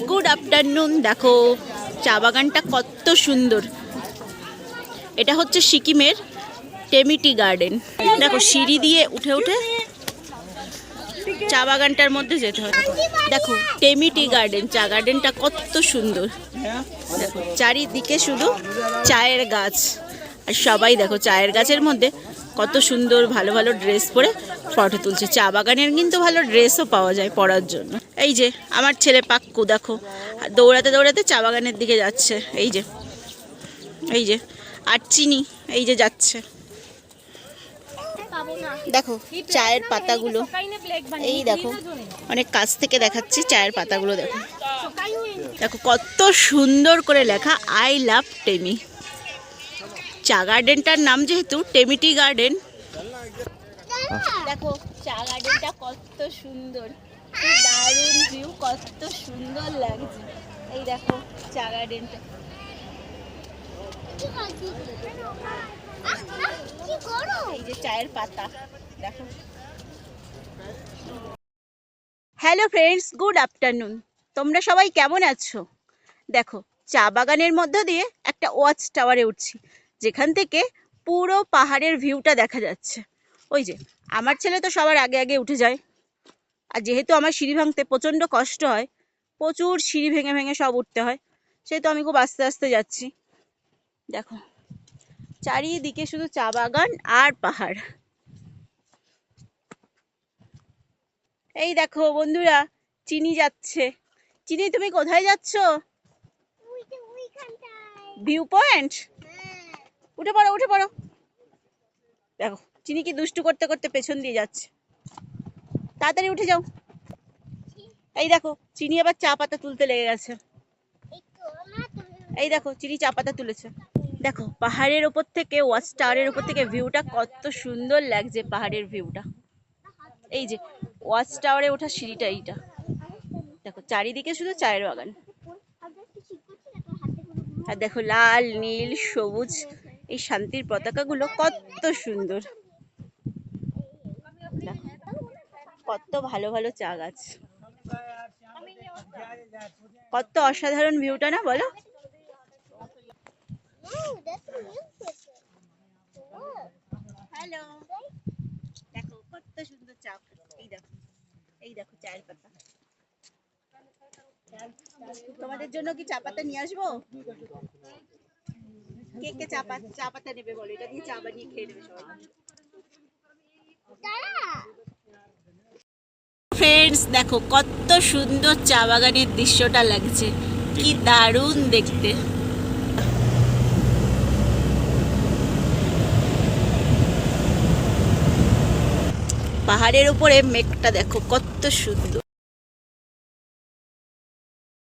Good afternoon. দেখো চা বাগানটা কত সুন্দর। এটা হচ্ছে সিকিমের টেমিটি গার্ডেন। দেখো সিঁড়ি দিয়ে উঠে উঠে চা বাগানটার মধ্যে যেতে হয়। দেখো টেমিটি গার্ডেন, চা গার্ডেনটা কত সুন্দর। দেখো চারিদিকে শুধু চায়ের গাছ, আর সবাই দেখো চায়ের গাছের মধ্যে কত সুন্দর ভালো ভালো ড্রেস পরে ফটো তুলছে। চা বাগানের কিন্তু ভালো ড্রেসও পাওয়া যায় পরার জন্য। এই যে আমার ছেলে পাক্কু দেখো দৌড়াতে দৌড়াতে চা বাগানের দিকে যাচ্ছে। এই যে এই যে আর চিনি এই যে যাচ্ছে। দেখো চায়ের পাতাগুলো, এই দেখো অনেক কাছ থেকে দেখাচ্ছি চায়ের পাতাগুলো। দেখো দেখো কত সুন্দর করে লেখা আই লাভ টেমি। চা গার্ডেনটার নাম যেহেতু টেমিটি গার্ডেন। দেখো চা গার্ডেনটা কত সুন্দর, দারুণ ভিউ, কত সুন্দর লাগছে। এই দেখো চা গার্ডেনটা। এই যে চায়ের পাতা দেখো। Hello friends, good afternoon. তোমরা সবাই কেমন আছো? দেখো চা বাগানের মধ্য দিয়ে একটা ওয়াচ টাওয়ারে উঠছি, যেখান থেকে পুরো পাহাড়ের ভিউটা দেখা যাচ্ছে। ওই যে আমার ছেলে তো সবার আগে আগে উঠে যায়, আর যেহেতু আমার সিঁড়ি ভাঙতে প্রচণ্ড কষ্ট হয়, প্রচুর সিঁড়ি ভেঙে ভেঙে সব উঠতে হয়, সেহেতু আমি খুব আস্তে আস্তে যাচ্ছি। দেখো চারিদিকে শুধু চা বাগান আর পাহাড়। এই দেখো বন্ধুরা, চিনি যাচ্ছে। চিনি তুমি কোথায় যাচ্ছ? View point. উঠে পড়ো উঠে পড়ো। দেখো চিনি কি দুষ্টু করতে করতে পেছন দিয়ে যাচ্ছে। তাড়াতাড়ি উঠে যাও। এই দেখো চিনি আবার চা পাতা তুলতে লেগে গেছে। এই দেখো চিনি চা পাতা তুলেছে। দেখো পাহাড়ের ওপর থেকে, ওয়াচ টাওয়ারের ওপর থেকে ভিউটা কত সুন্দর লাগছে। পাহাড়ের ভিউটা, এই যে ওয়াচ টাওয়ারে ওঠা সিঁড়িটা, এইটা দেখো চারিদিকে শুধু চায়ের বাগান। আর দেখো লাল নীল সবুজ এই শান্তির পতাকাগুলো কত সুন্দর। কত ভালো ভালো চা গাছ, কত অসাধারণ ভিউটা না বলো? হ্যালো, দেখো কত সুন্দর চা। এই দেখো এই দেখো চায়ের পাতা। তোমাদের জন্য কি চা পাতা নিয়ে আসবো? কে কে চা পাতা নেবে বলো, এটা দিয়ে চা বানিয়ে খেয়ে নেবে সবাই। ফ্রেন্ডস দেখো কত সুন্দর চা বাগানের দৃশ্যটা লাগছে, কি দারুণ দেখতে। পাহাড়ের উপরে মেঘটা দেখো কত সুন্দর।